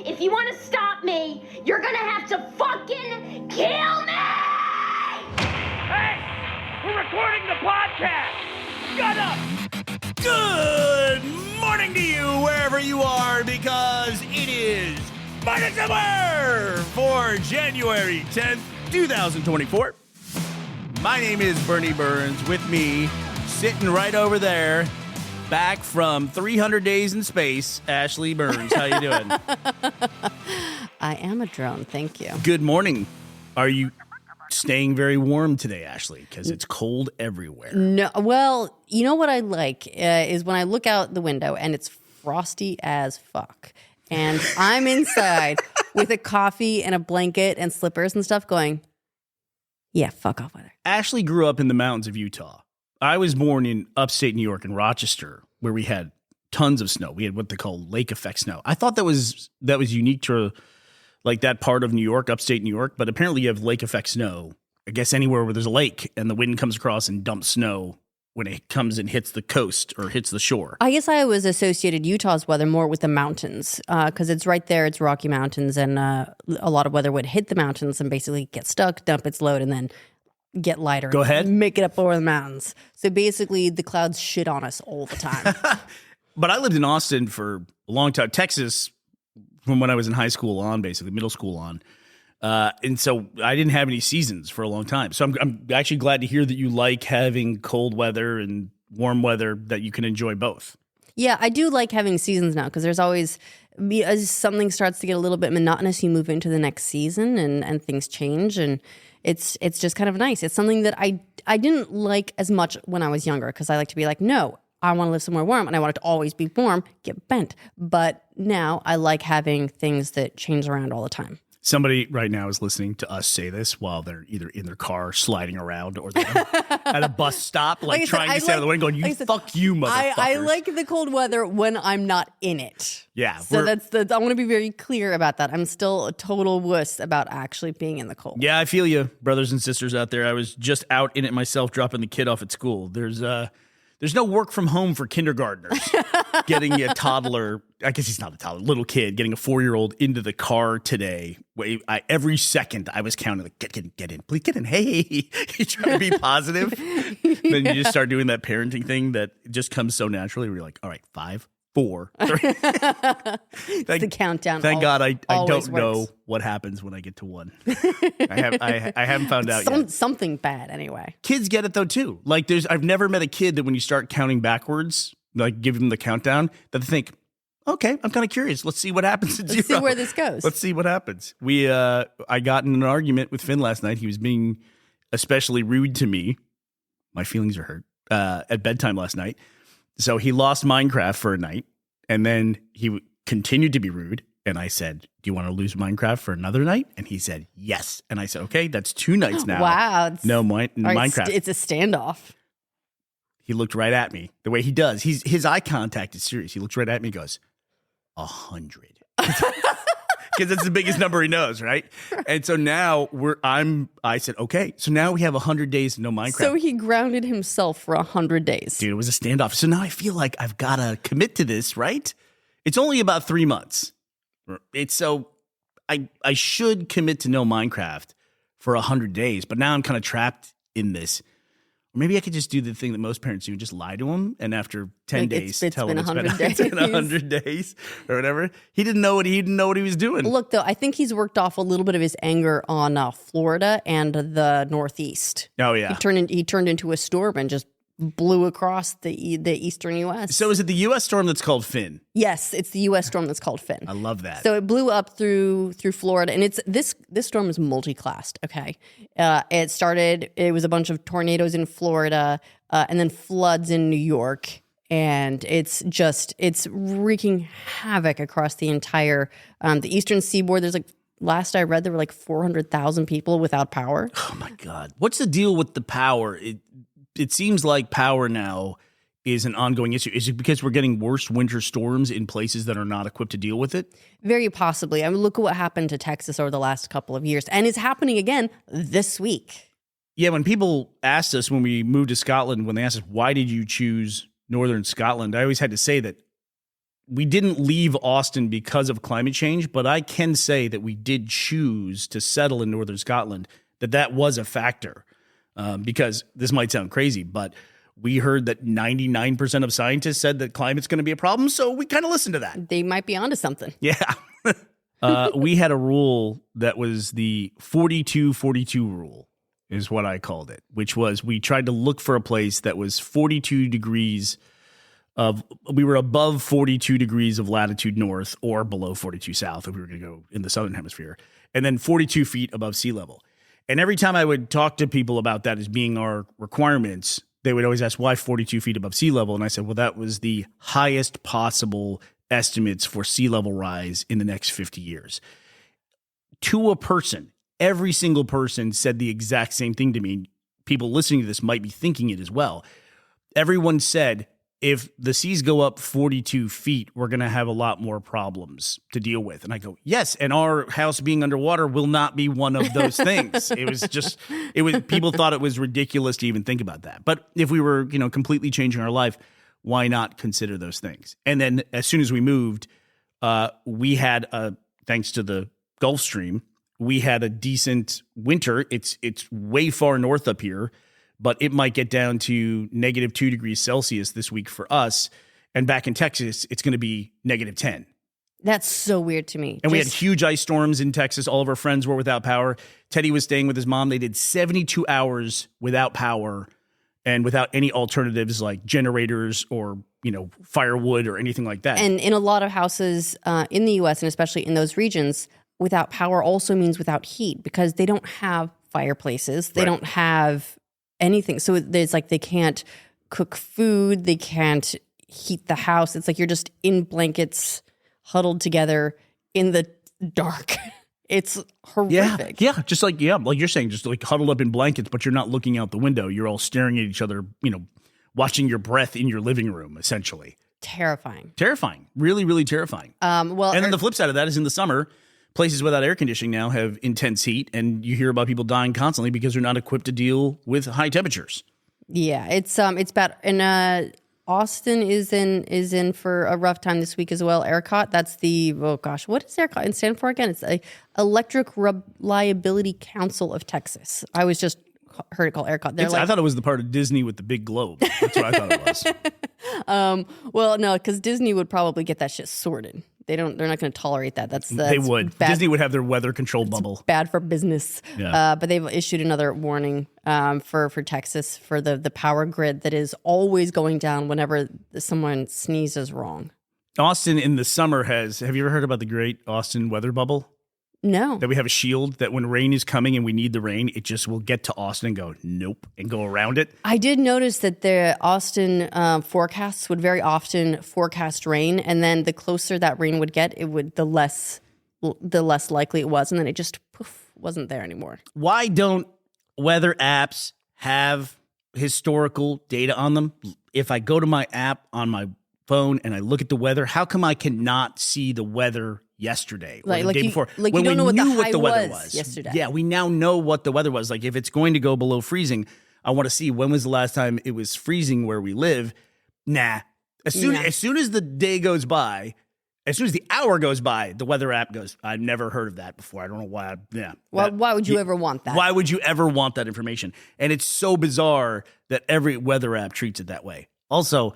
If you want to stop me, you're gonna have to fucking kill me! Hey! We're recording the podcast! Shut up! Good morning to you, wherever you are, because it is Minus Somewhere for January 10th, 2024. My name is Bernie Burns. With me, sitting right over there, back from 300 Days in Space, Ashley Burns. How you doing? I am a drone, thank you. Good morning. Are you staying very warm today, Ashley? Because it's cold everywhere. No, well, you know what I like is when I look out the window and it's frosty as fuck. And I'm inside with a coffee and a blanket and slippers and stuff going, yeah, fuck off with it. Ashley grew up in the mountains of Utah. I was born in upstate New York in Rochester, where we had tons of snow. We had what they call lake effect snow. I thought that was unique to like that part of New York, upstate New York, but apparently you have lake effect snow, I guess anywhere where there's a lake and the wind comes across and dumps snow when it comes and hits the coast or hits the shore. I guess I always associated Utah's weather more with the mountains because it's right there. It's Rocky Mountains, and a lot of weather would hit the mountains and basically get stuck, dump its load, and then get lighter. Go ahead. Make it up over the mountains. So basically the clouds shit on us all the time. But I lived in Austin for a long time. Texas, from when I was in high school on, basically middle school on. And so I didn't have any seasons for a long time. So I'm actually glad to hear that you like having cold weather and warm weather, that you can enjoy both. Yeah, I do like having seasons now because there's always, as something starts to get a little bit monotonous, you move into the next season and things change, and it's just kind of nice. It's something that I didn't like as much when I was younger because I like to be like, no, I want to live somewhere warm and I want it to always be warm, get bent. But now I like having things that change around all the time. Somebody right now is listening to us say this while they're either in their car sliding around or they're at a bus stop, like trying to stay out of the way and going, fuck you, motherfuckers. I like the cold weather when I'm not in it. Yeah. So I want to be very clear about that. I'm still a total wuss about actually being in the cold. Yeah, I feel you, brothers and sisters out there. I was just out in it myself, dropping the kid off at school. There's no work from home for kindergartners. Getting a toddler, I guess he's not a toddler, little kid, getting a 4-year-old into the car today. Every second I was counting, like, get in, please get in. Hey, you try to be positive. Then you just start doing that parenting thing that just comes so naturally where you're like, all right, 5, 4, 3. It's the countdown. Thank God I don't know works. what happens when I get to 1. I haven't found out yet. Something bad anyway. Kids get it though too. Like I've never met a kid that when you start counting backwards, like give them the countdown, that they think, okay, I'm kind of curious. Let's see what happens at 0. Let's see where this goes. Let's see what happens. I got in an argument with Finn last night. He was being especially rude to me. My feelings are hurt at bedtime last night. So he lost Minecraft for a night, and then he continued to be rude. And I said, do you want to lose Minecraft for another night? And he said, yes. And I said, okay, that's 2 nights now. Wow. Minecraft. It's a standoff. He looked right at me the way he does. His eye contact is serious. He looks right at me and goes, 100. Because that's the biggest number he knows, right? And so now I said, okay, so now we have 100 days of no Minecraft. So he grounded himself for 100 days. Dude, it was a standoff. So now I feel like I've got to commit to this, right? It's only about 3 months. I should commit to no Minecraft for 100 days, but now I'm kind of trapped in this. Or maybe I could just do the thing that most parents do, just lie to him, and after 10 days, tell him it's been 100 days or whatever. He didn't know what he was doing. Look, though, I think he's worked off a little bit of his anger on Florida and the Northeast. Oh yeah, he turned into a storm and just blew across the eastern U.S. So is it the U.S. storm that's called Finn? Yes, it's the U.S. storm that's called Finn. I love that. So it blew up through Florida, and it's this storm is multi-classed. Okay, it was a bunch of tornadoes in Florida, and then floods in New York, and it's wreaking havoc across the entire the eastern seaboard. There's last I read, there were 400,000 people without power. Oh my God, what's the deal with the power? It seems like power now is an ongoing issue. Is it because we're getting worse winter storms in places that are not equipped to deal with it? Very possibly. I mean, look at what happened to Texas over the last couple of years, and it's happening again this week. Yeah, when people asked us when we moved to Scotland, when they asked us, why did you choose northern Scotland, I always had to say that we didn't leave Austin because of climate change, but I can say that we did choose to settle in northern Scotland, that was a factor. Because this might sound crazy, but we heard that 99% of scientists said that climate's going to be a problem, so we kind of listened to that. They might be onto something. Yeah. We had a rule that was the 42-42 rule, is what I called it, which was we tried to look for a place that was 42 degrees we were above 42 degrees of latitude north or below 42 south if we were going to go in the southern hemisphere, and then 42 feet above sea level. And every time I would talk to people about that as being our requirements, they would always ask, why 42 feet above sea level? And I said, well, that was the highest possible estimates for sea level rise in the next 50 years. To a person, every single person said the exact same thing to me. People listening to this might be thinking it as well. Everyone said, if the seas go up 42 feet, we're going to have a lot more problems to deal with. And I go, yes, and our house being underwater will not be one of those things. People thought it was ridiculous to even think about that. But if we were, completely changing our life, why not consider those things? And then as soon as we moved, we had, thanks to the Gulf Stream, we had a decent winter. It's way far north up here, but it might get down to -2 degrees Celsius this week for us. And back in Texas, it's going to be -10. That's so weird to me. And we had huge ice storms in Texas. All of our friends were without power. Teddy was staying with his mom. They did 72 hours without power and without any alternatives like generators or, firewood or anything like that. And in a lot of houses in the U.S., and especially in those regions, without power also means without heat because they don't have fireplaces. They don't have anything. So it's like they can't cook food. They can't heat the house. It's like you're just in blankets huddled together in the dark. It's horrific. Yeah. Just like you're saying, just like huddled up in blankets, but you're not looking out the window. You're all staring at each other, watching your breath in your living room, essentially. Terrifying. Really, really terrifying. And then the flip side of that is in the summer, places without air conditioning now have intense heat, and you hear about people dying constantly because they're not equipped to deal with high temperatures. Yeah, it's bad. And Austin is in for a rough time this week as well. ERCOT, that's what does ERCOT stand for again? It's the Electric Reliability Council of Texas. I was just heard it called ERCOT. I thought it was the part of Disney with the big globe. That's what I thought it was. Well, no, because Disney would probably get that shit sorted. They're not going to tolerate that. They would. Bad. Disney would have their weather control bubble. Bad for business. Yeah. But they've issued another warning for Texas for the power grid that is always going down whenever someone sneezes wrong. Austin in the summer have you ever heard about the great Austin weather bubble? No. That we have a shield that when rain is coming and we need the rain, it just will get to Austin and go, nope, and go around it. I did notice that the Austin forecasts would very often forecast rain, and then the closer that rain would get, the less likely it was, and then it just wasn't there anymore. Why don't weather apps have historical data on them? If I go to my app on my phone and I look at the weather, how come I cannot see the weather yesterday or the day before? Like when you don't know we what knew the high the weather was yesterday. Yeah, we now know what the weather was. Like if it's going to go below freezing, I want to see when was the last time it was freezing where we live. Nah. As soon as the day goes by, as soon as the hour goes by, the weather app goes, I've never heard of that before. I don't know why. Why would you ever want that? Why would you ever want that information? And it's so bizarre that every weather app treats it that way. Also,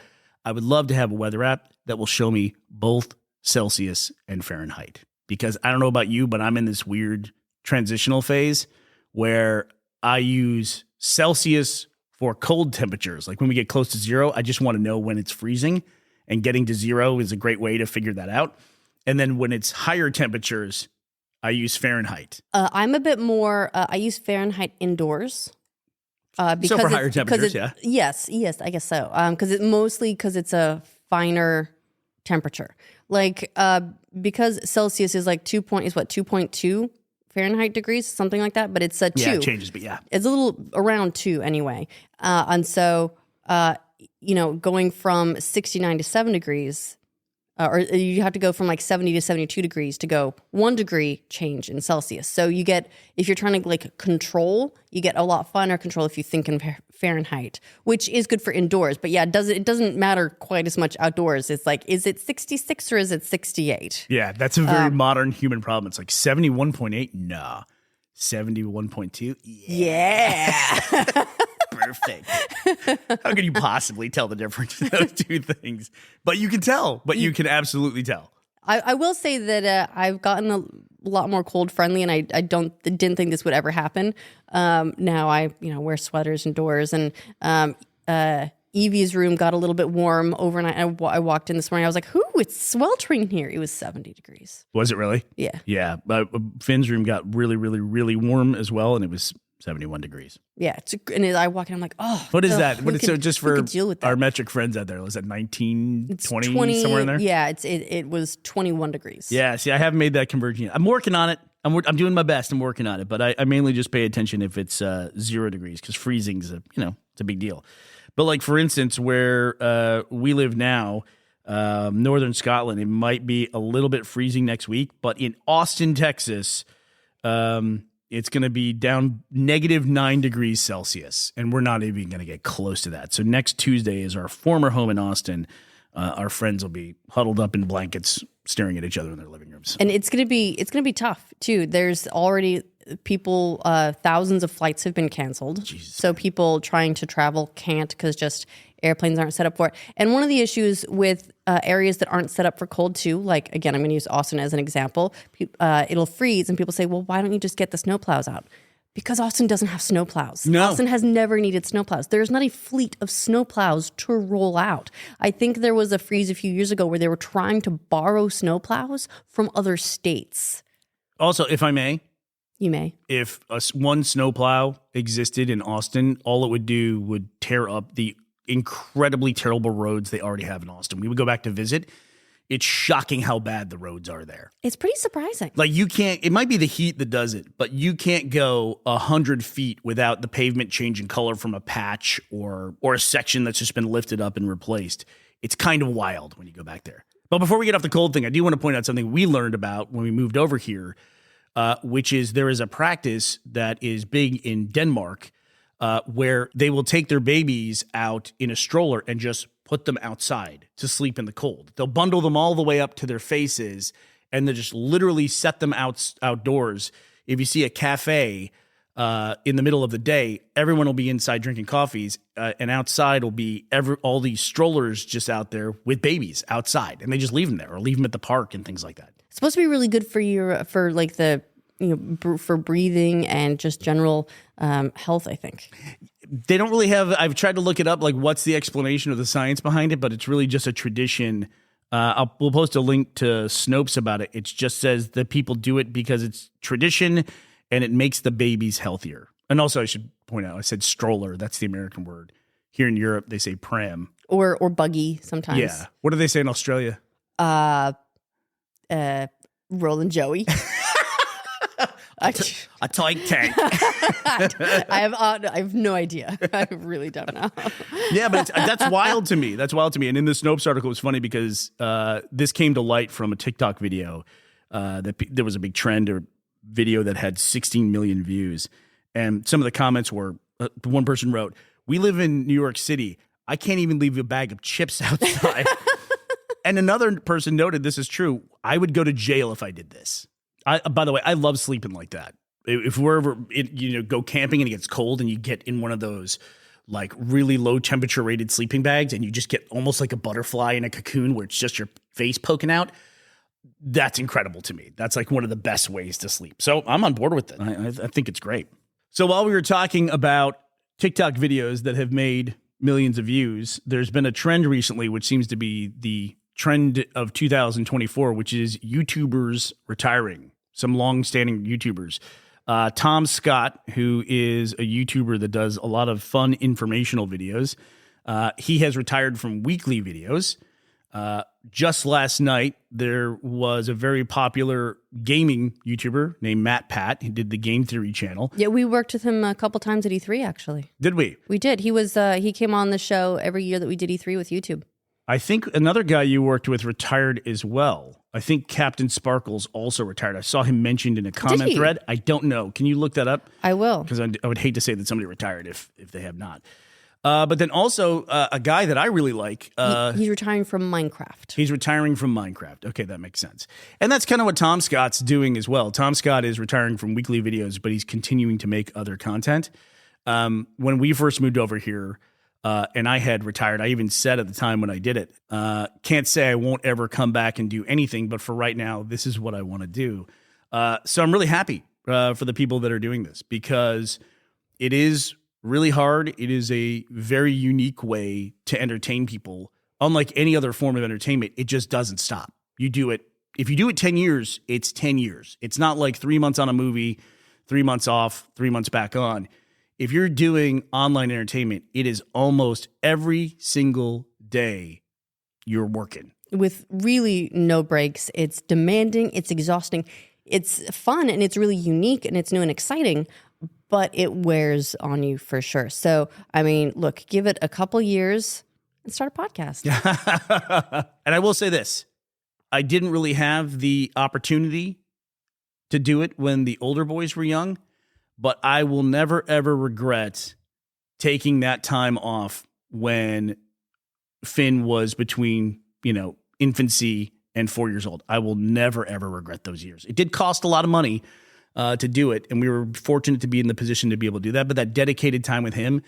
I would love to have a weather app that will show me both Celsius and Fahrenheit, because I don't know about you, but I'm in this weird transitional phase where I use Celsius for cold temperatures. Like when we get close to zero, I just want to know when it's freezing, and getting to zero is a great way to figure that out. And then when it's higher temperatures, I use Fahrenheit. I'm a bit more, I use Fahrenheit indoors. Because so for higher temperatures, yeah. Yes, I guess so. Because it's a finer temperature. Like because Celsius is like 2.2 Fahrenheit degrees, something like that. But it's a 2. Yeah, it changes, but yeah, it's a little around 2 anyway. And so going from 69 to 7 degrees, or you have to go from like 70 to 72 degrees to go 1 degree change in Celsius. So you get, if you're trying to like control, you get a lot finer control if you think in Fahrenheit, which is good for indoors. But yeah, it doesn't matter quite as much outdoors. It's like, is it 66 or is it 68? Yeah, that's a very modern human problem. It's like 71.8? Nah. 71.2? Yeah. Perfect. How could you possibly tell the difference in those two things? But you can tell. But you can absolutely tell. I will say that I've gotten a lot more cold friendly, and I didn't think this would ever happen. Now I wear sweaters indoors, and Evie's room got a little bit warm overnight. I walked in this morning. I was like, "Ooh, it's sweltering here." It was 70 degrees. Was it really? Yeah. Yeah. Finn's room got really, really, really warm as well, and it was 71 degrees. Yeah. And I walk in, I'm like, oh. What is that? So just for deal with that. Our metric friends out there, was that 19, It's 20, somewhere in there? Yeah, it was 21 degrees. Yeah, see, I haven't made that conversion yet. I'm working on it. I'm doing my best. I'm working on it. But I mainly just pay attention if it's 0 degrees, because freezing's it's a big deal. But like, for instance, where we live now, northern Scotland, it might be a little bit freezing next week. But in Austin, Texas, it's going to be down -9 degrees Celsius. And we're not even going to get close to that. So next Tuesday is our former home in Austin. Our friends will be huddled up in blankets, staring at each other in their living rooms. And it's gonna be tough too. There's already people, thousands of flights have been canceled. So people trying to travel can't, because just airplanes aren't set up for it. And one of the issues with areas that aren't set up for cold too, like, again, I'm going to use Austin as an example. It'll freeze, and people say, well, why don't you just get the snowplows out? Because Austin doesn't have snowplows. No. Austin has never needed snowplows. There's not a fleet of snowplows to roll out. I think there was a freeze a few years ago where they were trying to borrow snowplows from other states. Also, if I may, You may. if one snowplow existed in Austin, all it would do would tear up the incredibly terrible roads they already have in Austin. We would go back to visit. It's shocking how bad the roads are there. It's pretty surprising. Like, you can't, it might be the heat that does it, but you can't go 100 feet without the pavement changing color from a patch or a section that's just been lifted up and replaced. It's kind of wild when you go back there. But before we get off the cold thing, I do want to point out something we learned about when we moved over here, which is there is a practice that is big in Denmark where they will take their babies out in a stroller and just put them outside to sleep in the cold. They'll bundle them all the way up to their faces, and they'll just literally set them outdoors. If you see a cafe in the middle of the day, everyone will be inside drinking coffees, and outside will be all these strollers just out there with babies outside, and they just leave them there or leave them at the park and things like that. It's supposed to be really good for like the for breathing and just general health, I think. They don't really have, I've tried to look it up, like what's the explanation or the science behind it, but it's really just a tradition. We'll post a link to Snopes about it. It just says that people do it because it's tradition and it makes the babies healthier. And also, I should point out, I said stroller. That's the American word. Here in Europe, they say pram. Or buggy sometimes. Yeah. What do they say in Australia? Rolling Joey. A toy tank. I have no idea. I really don't know. Yeah, but that's wild to me. That's wild to me. And in the Snopes article, it was funny because this came to light from a TikTok video. There was a big trend or video that had 16 million views. And some of the comments were, one person wrote, "We live in New York City. I can't even leave a bag of chips outside." And another person noted, this is true, "I would go to jail if I did this." By the way, I love sleeping like that. If we're ever, go camping and it gets cold and you get in one of those like really low temperature rated sleeping bags and you just get almost like a butterfly in a cocoon where it's just your face poking out, that's incredible to me. That's like one of the best ways to sleep. So I'm on board with it. I think it's great. So while we were talking about TikTok videos that have made millions of views, there's been a trend recently, which seems to be the trend of 2024, which is YouTubers retiring. Some long-standing YouTubers. Tom Scott, who is a YouTuber that does a lot of fun informational videos, he has retired from weekly videos. Just last night, there was a very popular gaming YouTuber named Matt Pat. He did the Game Theory channel. Yeah, we worked with him a couple times at E3, actually. Did we? We did. He came on the show every year that we did E3 with YouTube. I think another guy you worked with retired as well. I think Captain Sparkles also retired. I saw him mentioned in a comment thread. I don't know. Can you look that up? I will. Because I would hate to say that somebody retired if they have not. But then also a guy that I really like. He's retiring from Minecraft. He's retiring from Minecraft. Okay, that makes sense. And that's kind of what Tom Scott's doing as well. Tom Scott is retiring from weekly videos, but he's continuing to make other content. When we first moved over here, and I had retired, I even said at the time when I did it, can't say I won't ever come back and do anything, but for right now, this is what I want to do. So I'm really happy for the people that are doing this because it is really hard. It is a very unique way to entertain people. Unlike any other form of entertainment, it just doesn't stop. You do it. If you do it 10 years, it's 10 years. It's not like 3 months on a movie, 3 months off, 3 months back on. If you're doing online entertainment, it is almost every single day you're working. With really no breaks. It's demanding. It's exhausting. It's fun and it's really unique and it's new and exciting, but it wears on you for sure. So, I mean, look, give it a couple years and start a podcast. And I will say this. I didn't really have the opportunity to do it when the older boys were young, but I will never, ever regret taking that time off when Finn was between, infancy and 4 years old. I will never, ever regret those years. It did cost a lot of money to do it, and we were fortunate to be in the position to be able to do that, but that dedicated time with him,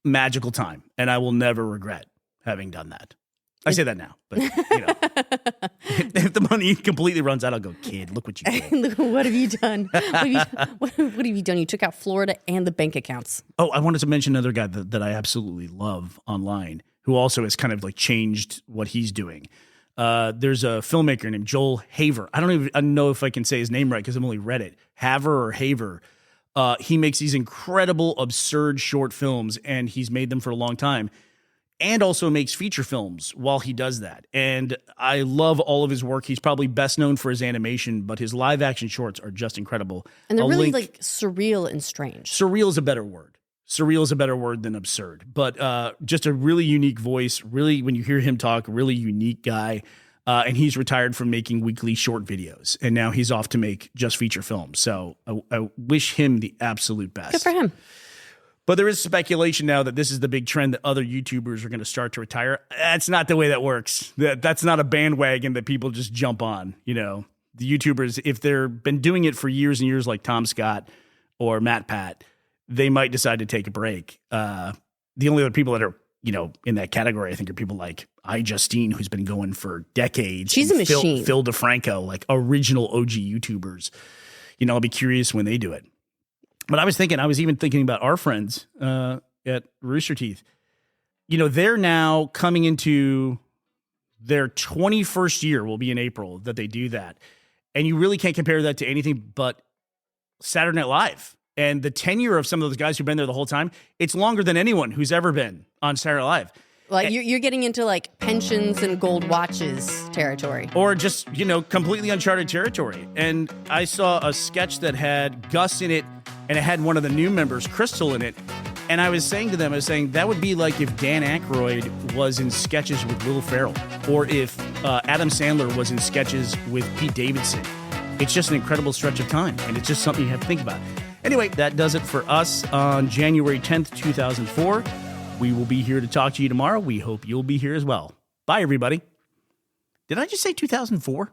magical time, and I will never regret having done that. I say that now, but if the money completely runs out, I'll go, kid, look what you did. What have you done? What have you done? You took out Florida and the bank accounts. Oh, I wanted to mention another guy that I absolutely love online who also has kind of like changed what he's doing. There's a filmmaker named Joel Haver. I don't even know if I can say his name right because I've only read it. Haver or Haver. He makes these incredible, absurd short films, and he's made them for a long time. And also makes feature films while he does that. And I love all of his work. He's probably best known for his animation, but his live action shorts are just incredible. And they're really like surreal and strange. Surreal is a better word. Surreal is a better word than absurd. But just a really unique voice. Really, when you hear him talk, really unique guy. And he's retired from making weekly short videos. And now he's off to make just feature films. So I wish him the absolute best. Good for him. But there is speculation now that this is the big trend that other YouTubers are going to start to retire. That's not the way that works. That's not a bandwagon that people just jump on. The YouTubers, if they've been doing it for years and years like Tom Scott or Matt Pat, they might decide to take a break. The only other people that are, in that category, I think are people like iJustine, who's been going for decades. She's a machine. Phil DeFranco, like original OG YouTubers. I'll be curious when they do it. But I was even thinking about our friends at Rooster Teeth. They're now coming into their 21st year, will be in April, that they do that. And you really can't compare that to anything but Saturday Night Live. And the tenure of some of those guys who've been there the whole time, it's longer than anyone who's ever been on Saturday Night Live. Like you're getting into like pensions and gold watches territory. Or just, completely uncharted territory. And I saw a sketch that had Gus in it, and it had one of the new members, Crystal, in it. And I was saying to them, that would be like if Dan Aykroyd was in sketches with Will Ferrell, or if Adam Sandler was in sketches with Pete Davidson. It's just an incredible stretch of time, and it's just something you have to think about. Anyway, that does it for us on January 10th, 2004. We will be here to talk to you tomorrow. We hope you'll be here as well. Bye, everybody. Did I just say 2004?